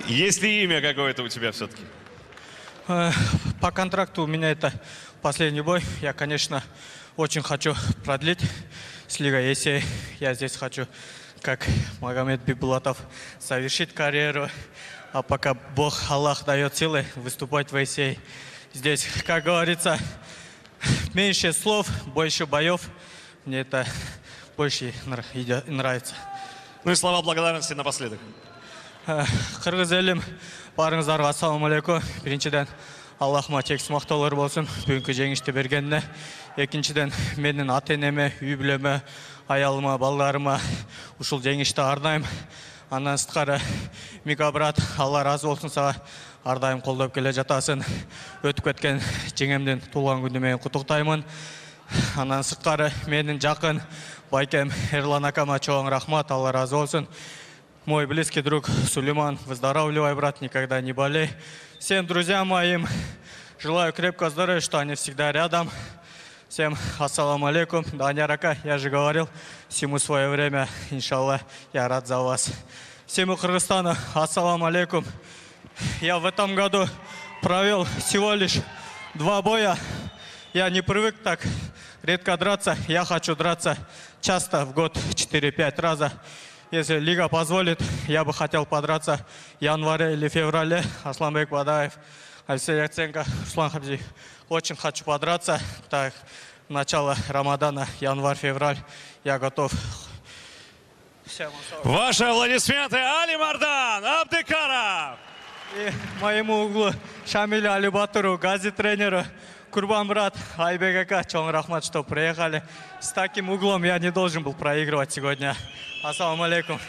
Есть ли имя какое-то у тебя все-таки? По контракту у меня это последний бой. Я, конечно, очень хочу продлить с Лигой Есей. Я здесь хочу, как Магомед Бибулатов, завершить карьеру. А пока Бог, Аллах дает силы выступать в Есей. Здесь, как говорится, меньше слов, больше боев. Мне это больше нравится. Ну и слова благодарности напоследок. Қырғыз елім, барыңыздарға ассалаумағалейкум. Біріншіден, Аллахыма тек мақтаулар болсын, бүгінгі жеңісті бергеніне. Екіншіден, менің ата-енеме, үй бүлеме, аялыма, балаларыма ушул жеңісті арнайым. Андан сырткары, Мика брат, Алла разы болсын сага, ардайым колдоп келе жатасың. Өтүп кеткен жеңемдин туулган күнү менен куттуктаймын. Андан сырткары, менин жакын байкем Эрлан акама чоң рахмат, Алла разы болсын. Мой близкий друг Сулейман, выздоравливай, брат, никогда не болей. Всем друзьям моим желаю крепкого здоровья, что они всегда рядом. Всем ассаламу алейкум. Даня Рака, я же говорил, всему свое время, иншаллах, я рад за вас. Всему Кыргызстану ассаламу алейкум. Я в этом году провел всего лишь 2 боя. Я не привык так редко драться. Я хочу драться часто, в год 4-5 раза. Если лига позволит, я бы хотел подраться в январе или феврале. Асланбек Бадаев, Алексей Яценко, Руслан Хабзиев. Очень хочу подраться. Так, начало Рамадана, январь-февраль. Я готов. Ваши аплодисменты Али Мардан Абдыкаров. И моему углу Шамилю Алибатуру, Гази тренеру, Курбан брат, Айбек Ака, чоң рахмат, что приехали. С таким углом я не должен был проигрывать сегодня. Ассаламу алейкум.